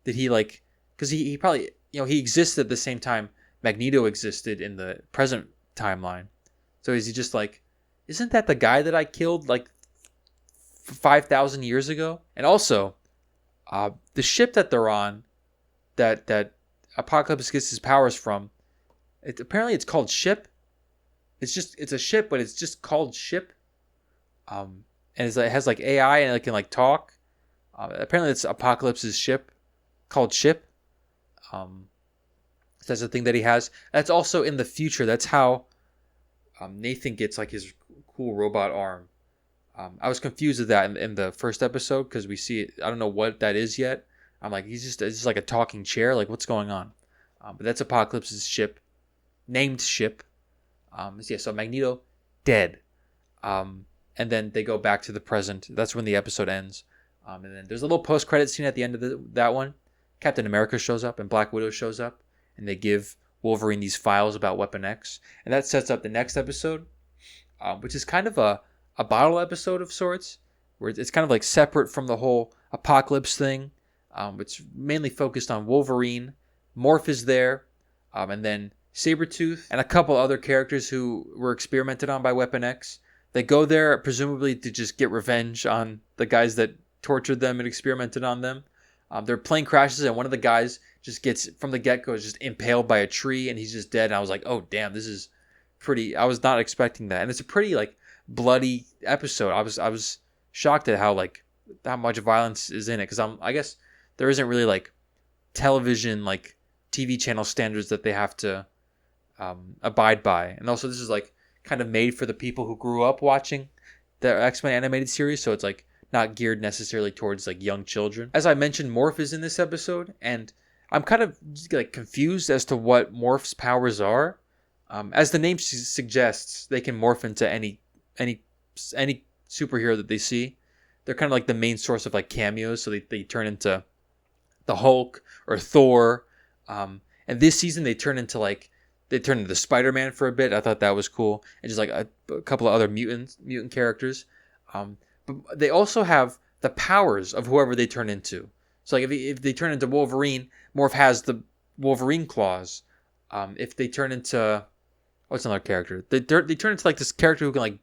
did he like, because he probably, he existed at the same time Magneto existed in the present timeline. So is he just like, isn't that the guy that I killed like 5,000 years ago? And also, the ship that they're on, that Apocalypse gets his powers from, apparently it's called Ship. It's a ship, but it's just called Ship. And it has like AI, and it can like talk. Apparently it's Apocalypse's ship called Ship. That's the thing that he has. That's also in the future. That's how Nathan gets like his cool robot arm. I was confused with that in the first episode because we see it. I don't know what that is yet. I'm like, it's just like a talking chair. Like, what's going on? But that's Apocalypse's ship, named Ship. So Magneto dead. And then they go back to the present. That's when the episode ends. And then there's a little post-credit scene at the end of that one. Captain America shows up and Black Widow shows up, and they give Wolverine these files about Weapon X, and that sets up the next episode, which is kind of a bottle episode of sorts, where it's kind of like separate from the whole Apocalypse thing. It's mainly focused on Wolverine. Morph is there, and then Sabretooth and a couple other characters who were experimented on by Weapon X. They go there presumably to just get revenge on the guys that tortured them and experimented on them. Their plane crashes, and one of the guys just gets, from the get-go, is just impaled by a tree, and he's just dead. And I was like, oh, damn, this is pretty... I was not expecting that. And it's a pretty, like, bloody episode. I was shocked at how much violence is in it, because I guess there isn't really, like, television, like, TV channel standards that they have to abide by. And also, this is, like, kind of made for the people who grew up watching the X-Men animated series, so it's, like, not geared necessarily towards like young children. As I mentioned, Morph is in this episode, and I'm kind of like confused as to what Morph's powers are. As the name suggests, they can morph into any superhero that they see. They're kind of like the main source of like cameos, so they turn into the Hulk or Thor. And this season they turn into Spider-Man for a bit. I thought that was cool, and just like a couple of other mutant characters. But they also have the powers of whoever they turn into. So like if they turn into Wolverine, Morph has the Wolverine claws. if they turn into what's another character? They turn into like this character who can like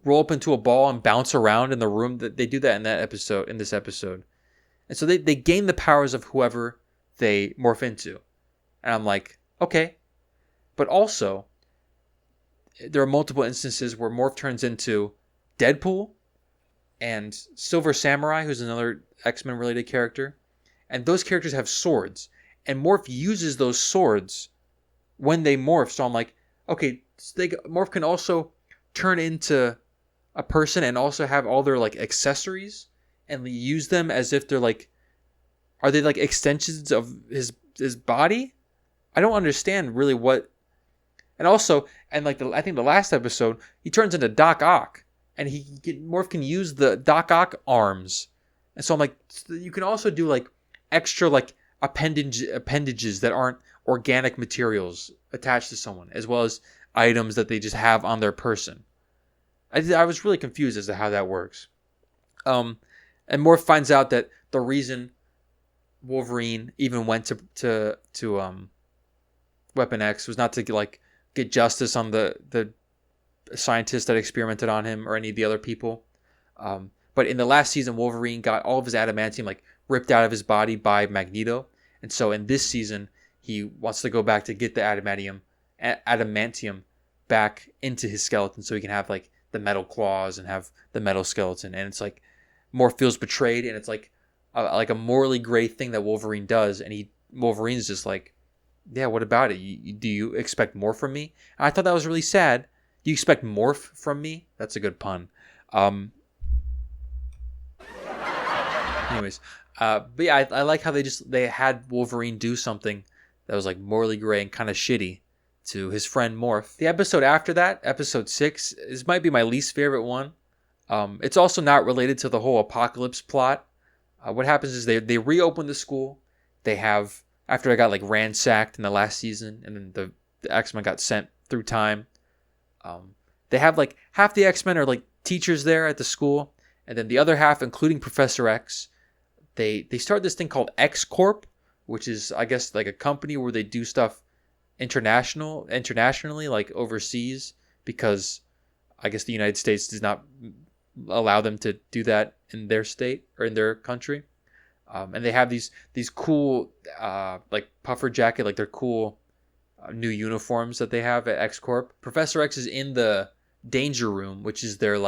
roll up into a ball and bounce around in the room. That they do that in this episode, and so they gain the powers of whoever they morph into, and I'm like, okay, but also there are multiple instances where Morph turns into Deadpool and Silver Samurai, who's another X-Men related character, and those characters have swords, and Morph uses those swords when they morph. So I'm like, okay, so Morph can also turn into a person and also have all their like accessories and use them as if they're like, are they like extensions of his body? I don't understand really what. And also, and like I think the last episode, he turns into Doc Ock, and Morph can use the Doc Ock arms, and so I'm like, you can also do like extra like appendages that aren't organic materials attached to someone, as well as items that they just have on their person. I was really confused as to how that works. And Morph finds out that the reason Wolverine even went to Weapon X was not to get justice on the scientists that experimented on him or any of the other people. But in the last season, Wolverine got all of his adamantium like ripped out of his body by Magneto, and so in this season he wants to go back to get the adamantium back into his skeleton so he can have like the metal claws and have the metal skeleton. And it's like Morph feels betrayed, and it's like a morally gray thing that Wolverine does, and Wolverine's just like, yeah, what about it? Do you expect more from me? And I thought that was really sad. Do you expect morph from me? That's a good pun. Anyways, but yeah, I like how they had Wolverine do something that was like morally gray and kind of shitty to his friend Morph. The episode after that, episode 6, this might be my least favorite one. It's also not related to the whole apocalypse plot. What happens is they reopen the school. They have, after I got like ransacked in the last season, and then the X-Men got sent through time. They have like half the X-Men are like teachers there at the school, and then the other half, including Professor X, they start this thing called X Corp, which is I guess like a company where they do stuff internationally, like overseas, because I guess the United States does not allow them to do that in their state or in their country. And they have these cool like puffer jacket, like they're cool new uniforms that they have at X Corp. Professor X is in the danger room, which is their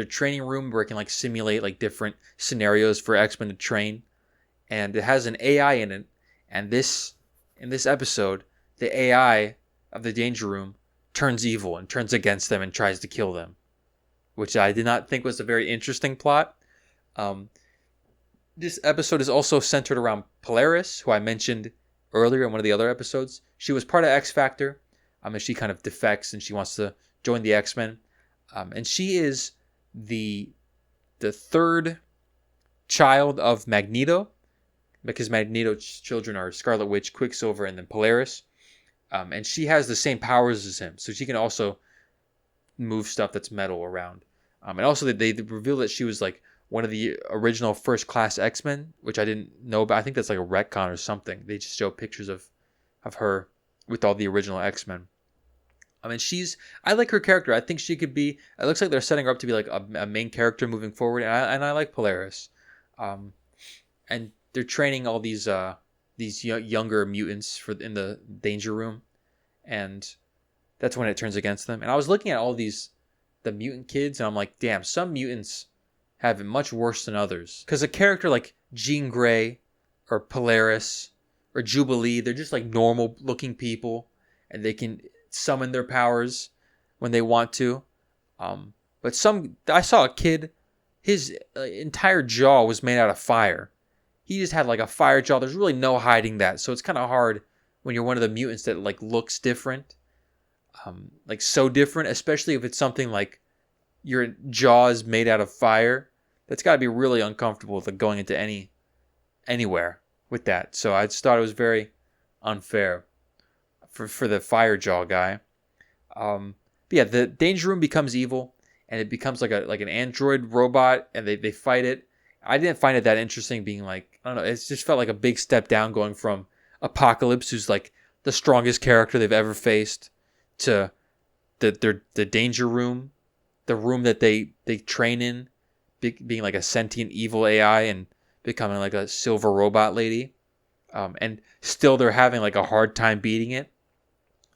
training room where it can like simulate like different scenarios for X-Men to train, and it has an AI in it. And in this episode, the AI of the danger room turns evil and turns against them and tries to kill them, which I did not think was a very interesting plot. This episode is also centered around Polaris, who I mentioned earlier in one of the other episodes. She was part of X Factor, and she kind of defects and she wants to join the X-Men. And she is the third child of Magneto, because Magneto's children are Scarlet Witch, Quicksilver, and then Polaris. And she has the same powers as him, so she can also move stuff that's metal around. And also they reveal that she was like one of the original first class X-Men, which I didn't know about. I think that's like a retcon or something. They just show pictures of her with all the original X-Men. I mean, I like her character. I think she could be, it looks like they're setting her up to be like a main character moving forward. And I like Polaris. And they're training all these younger mutants in the danger room. And that's when it turns against them. And I was looking at all the mutant kids, and I'm like, damn, some mutants have it much worse than others. Because a character like Jean Grey or Polaris or Jubilee, they're just like normal looking people, and they can summon their powers when they want to. But I saw a kid, his entire jaw was made out of fire. He just had like a fire jaw. There's really no hiding that. So it's kind of hard when you're one of the mutants that like looks different. Like so different, especially if it's something like your jaw is made out of fire. That's got to be really uncomfortable with going into anywhere with that. So I just thought it was very unfair for the fire jaw guy. But yeah, the danger room becomes evil, and it becomes like an android robot, and they fight it. I didn't find it that interesting, being like, I don't know, it just felt like a big step down going from Apocalypse, who's like the strongest character they've ever faced, to the danger room, the room that they train in, being like a sentient evil AI and becoming like a silver robot lady. And still they're having like a hard time beating it.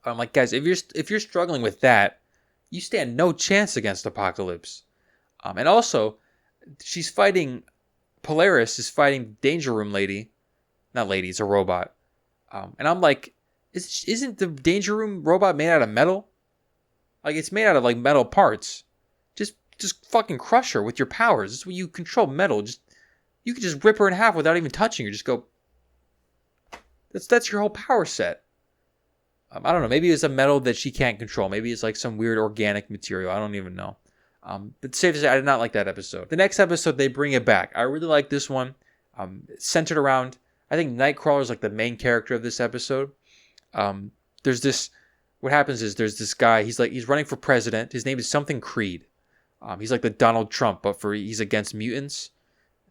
I'm like, guys, if you're struggling with that, you stand no chance against Apocalypse. And also, she's fighting. Polaris is fighting Danger Room lady, not lady, it's a robot. And I'm like, isn't the Danger Room robot made out of metal? Like, it's made out of like metal parts. Just fucking crush her with your powers. This is when you control metal. You can just rip her in half without even touching her. Just go. That's your whole power set. I don't know. Maybe it's a metal that she can't control. Maybe it's like some weird organic material. I don't even know. But safe to say, I did not like that episode. The next episode, they bring it back. I really like this one. Centered around, I think Nightcrawler is like the main character of this episode. There's this. What happens is there's this guy. He's running for president. His name is something Creed. He's like the Donald Trump, but he's against mutants.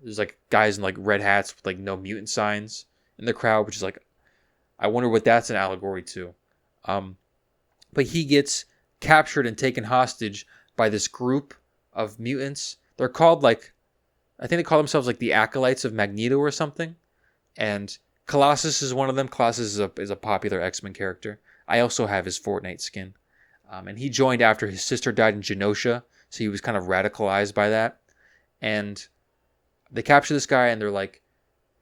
There's like guys in like red hats with like no mutant signs in the crowd, which is like, I wonder what that's an allegory to. But he gets captured and taken hostage by this group of mutants. They're called like, I think they call themselves like the Acolytes of Magneto or something. And Colossus is one of them. Colossus is a popular X-Men character. I also have his Fortnite skin. And he joined after his sister died in Genosha. So he was kind of radicalized by that. And they capture this guy and they're like,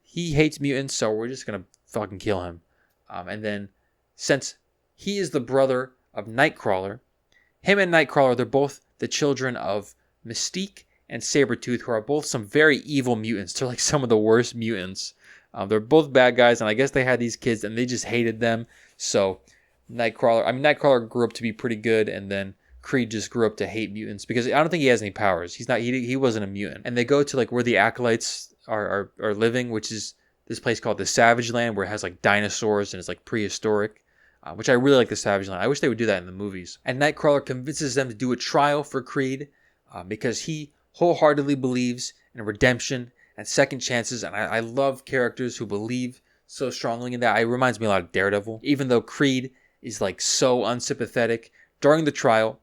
he hates mutants, so we're just going to fucking kill him. And then since he is the brother of Nightcrawler, him and Nightcrawler, they're both the children of Mystique and Sabretooth, who are both some very evil mutants. They're like some of the worst mutants. They're both bad guys, and I guess they had these kids and they just hated them. So Nightcrawler grew up to be pretty good, and then Creed just grew up to hate mutants because I don't think he has any powers. He wasn't a mutant. And they go to like where the Acolytes are living, which is this place called the Savage Land, where it has like dinosaurs and it's like prehistoric. Which I really like the Savage Land. I wish they would do that in the movies. And Nightcrawler convinces them to do a trial for Creed because he wholeheartedly believes in redemption and second chances. And I love characters who believe so strongly in that. It reminds me a lot of Daredevil. Even though Creed is like so unsympathetic, during the trial,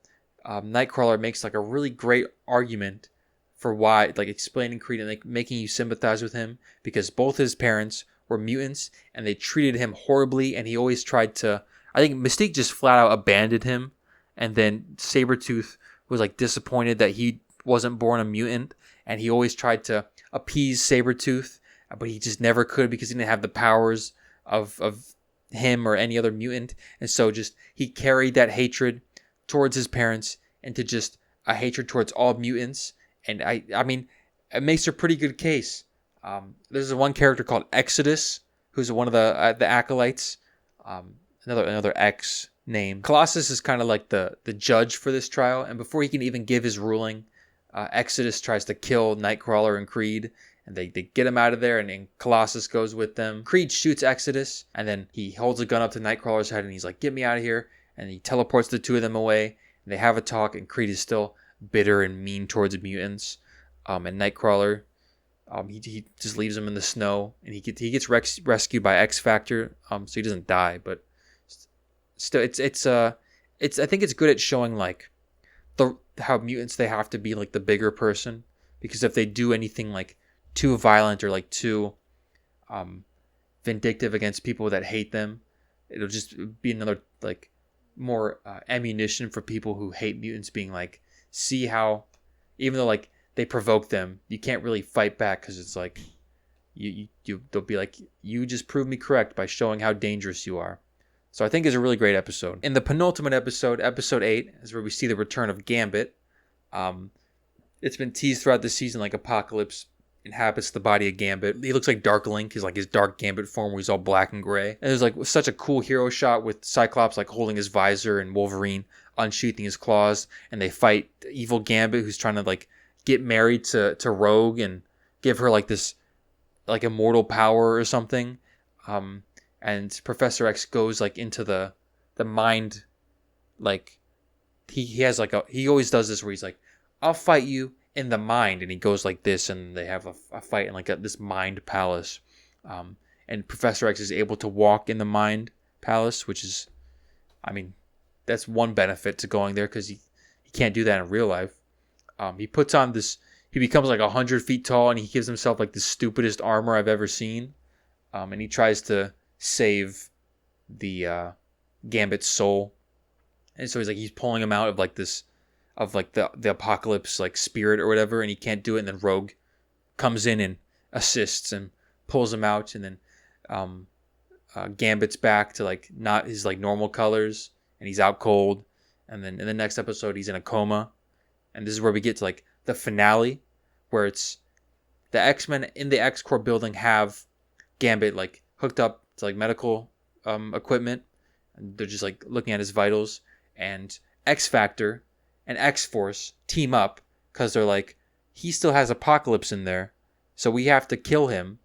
Nightcrawler makes like a really great argument for why, like explaining Creed and like making you sympathize with him because both his parents were mutants and they treated him horribly, and he always tried to, I think Mystique just flat out abandoned him, and then Sabretooth was like disappointed that he wasn't born a mutant, and he always tried to appease Sabretooth, but he just never could because he didn't have the powers of him or any other mutant. And so just he carried that hatred towards his parents into just a hatred towards all mutants. And I mean, it makes a pretty good case. There's one character called Exodus, who's one of the Acolytes. Another X name. Colossus is kind of like the judge for this trial, and before he can even give his ruling, Exodus tries to kill Nightcrawler and Creed, and they get him out of there, and Colossus goes with them. Creed shoots Exodus, and then he holds a gun up to Nightcrawler's head, and he's like, "Get me out of here!" And he teleports the two of them away, and they have a talk, and Creed is still bitter and mean towards mutants. And Nightcrawler, he just leaves him in the snow, and he gets rescued by X Factor, so he doesn't die. But still, I think it's good at showing like how mutants, they have to be like the bigger person, because if they do anything like too violent or like too vindictive against people that hate them, it'll just be another like more ammunition for people who hate mutants, being like, see how even though like they provoke them, you can't really fight back because it's like they'll be like, you just proved me correct by showing how dangerous you are. So I think it's a really great episode. In the penultimate episode, episode 8, is where we see the return of Gambit. It's been teased throughout the season like Apocalypse inhabits the body of Gambit. He looks like Dark Link. He's like his dark Gambit form where he's all black and gray. And there's like such a cool hero shot with Cyclops like holding his visor and Wolverine unsheathing his claws, and they fight evil Gambit, who's trying to like get married to Rogue and give her like this like immortal power or something. And Professor X goes like into the mind, like he has like he always does this where he's like, I'll fight you in the mind, and he goes like this, and they have a fight in like this mind palace. and Professor X is able to walk in the Mind Palace, which is, I mean, that's one benefit to going there because he can't do that in real life. He puts on this, he becomes like 100 feet tall and he gives himself like the stupidest armor I've ever seen. And he tries to save the Gambit's soul. And so he's pulling him out of like this, of like the apocalypse like spirit or whatever, and he can't do it. And then Rogue comes in and assists and pulls him out. And then Gambit's back to like not his like normal colors, and he's out cold. And then in the next episode, he's in a coma. And this is where we get to like the finale, where it's the X-Men in the X-Corp building have Gambit like hooked up to like medical equipment. And they're just like looking at his vitals. And X-Factor and X-Force team up because they're like, he still has Apocalypse in there, so we have to kill him.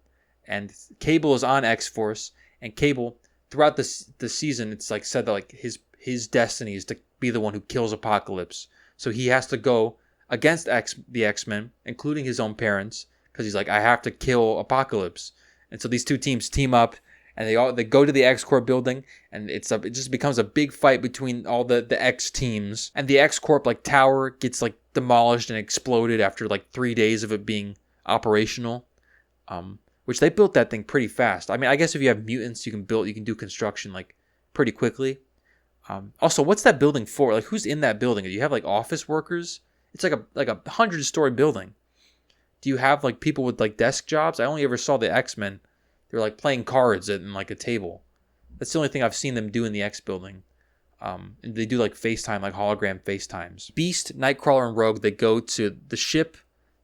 And Cable is on X-Force, and Cable throughout the season, it's like said that like his destiny is to be the one who kills Apocalypse. So he has to go against the X-Men, including his own parents, because he's like, I have to kill Apocalypse. And so these two teams team up, and they go to the X-Corp building, and it just becomes a big fight between all the X teams. And the X-Corp like tower gets like demolished and exploded after like 3 days of it being operational. Which they built that thing pretty fast. I mean, I guess if you have mutants, you can do construction like pretty quickly. Also, what's that building for? Like, who's in that building? Do you have like office workers? It's like a 100-story building. Do you have like people with like desk jobs? I only ever saw the X-Men. They're like playing cards in like a table. That's the only thing I've seen them do in the X building. And they do like FaceTime, like hologram FaceTimes. Beast, Nightcrawler, and Rogue, they go to the ship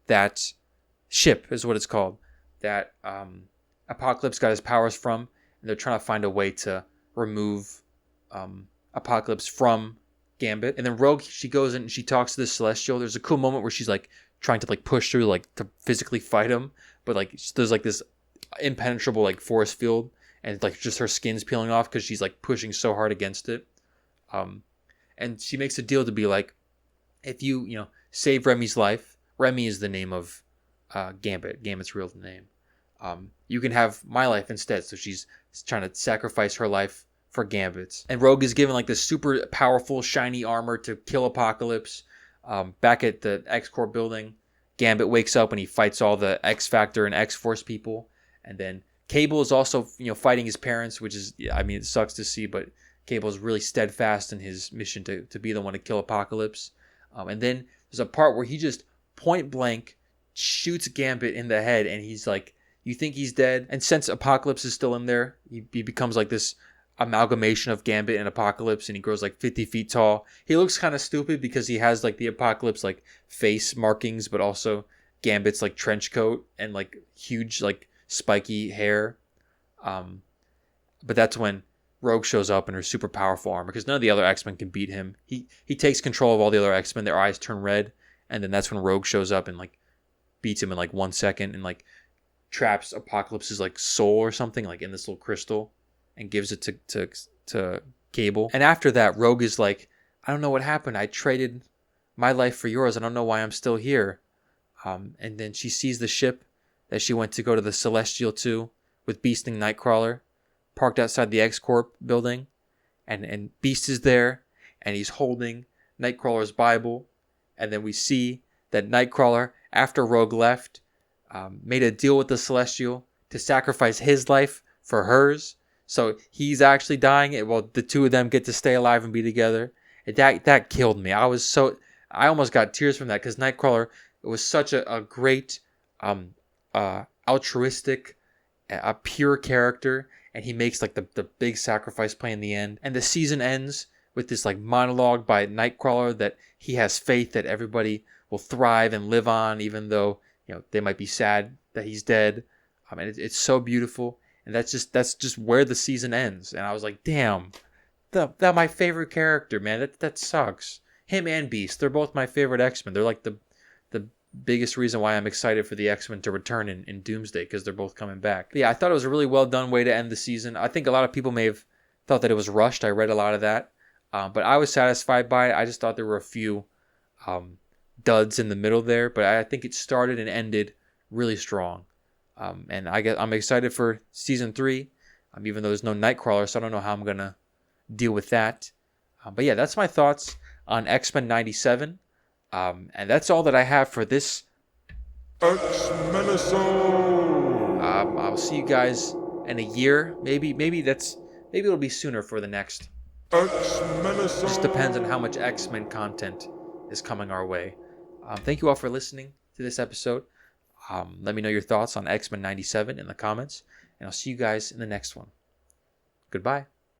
is what it's called, that Apocalypse got his powers from, and they're trying to find a way to remove Apocalypse from Gambit. And then Rogue, she goes in and she talks to the Celestial. There's a cool moment where she's like trying to like push through like to physically fight him, but like there's like this impenetrable like force field, and like just her skin's peeling off because she's like pushing so hard against it. And she makes a deal to be like, if you save Remy's life, Remy is the name of Gambit's real name. You can have my life instead. So she's trying to sacrifice her life for Gambit's. And Rogue is given like this super powerful shiny armor to kill Apocalypse. Back at the X-Corp building, Gambit wakes up and he fights all the X-Factor and X-Force people. And then Cable is also fighting his parents, which is, I mean, it sucks to see, but Cable is really steadfast in his mission to be the one to kill Apocalypse. And then there's a part where he just point blank shoots Gambit in the head, and he's like, you think he's dead? And since Apocalypse is still in there, he becomes like this amalgamation of Gambit and Apocalypse, and he grows like 50 feet tall. He looks kind of stupid because he has like the Apocalypse like face markings, but also Gambit's like trench coat and like huge like spiky hair. But that's when Rogue shows up in her super powerful armor, because none of the other X-Men can beat him. He takes control of all the other X-Men. Their eyes turn red, and then that's when Rogue shows up and like beats him in like 1 second and like traps Apocalypse's like soul or something like in this little crystal and gives it to Cable. And after that, Rogue is like, I don't know what happened. I traded my life for yours. I don't know why I'm still here. And then she sees the ship that she went to go to the Celestial to with Beast and Nightcrawler parked outside the X-Corp building. And Beast is there, and he's holding Nightcrawler's Bible. And then we see that Nightcrawler, after Rogue left, made a deal with the Celestial to sacrifice his life for hers. So he's actually dying. Well, the two of them get to stay alive and be together. That killed me. I almost got tears from that, because Nightcrawler, it was such a great, altruistic, a pure character, and he makes like the big sacrifice play in the end. And the season ends with this like monologue by Nightcrawler that he has faith that everybody will thrive and live on, even though they might be sad that he's dead. And it's so beautiful. And that's just where the season ends. And I was like, damn, that my favorite character, man. That sucks. Him and Beast, they're both my favorite X-Men. They're like the biggest reason why I'm excited for the X-Men to return in Doomsday, because they're both coming back. But yeah, I thought it was a really well done way to end the season. I think a lot of people may have thought that it was rushed. I read a lot of that. But I was satisfied by it. I just thought there were a few duds in the middle there. But I think it started and ended really strong. And I'm excited for season 3. Even though there's no Nightcrawler, so I don't know how I'm gonna deal with that. But yeah, that's my thoughts on X-Men '97. And that's all that I have for this X-MENISODE! I'll see you guys in a year. Maybe it'll be sooner for the next. X-MENISODE! Just depends on how much X-Men content is coming our way. Thank you all for listening to this episode. Let me know your thoughts on X-Men '97 in the comments, and I'll see you guys in the next one. Goodbye.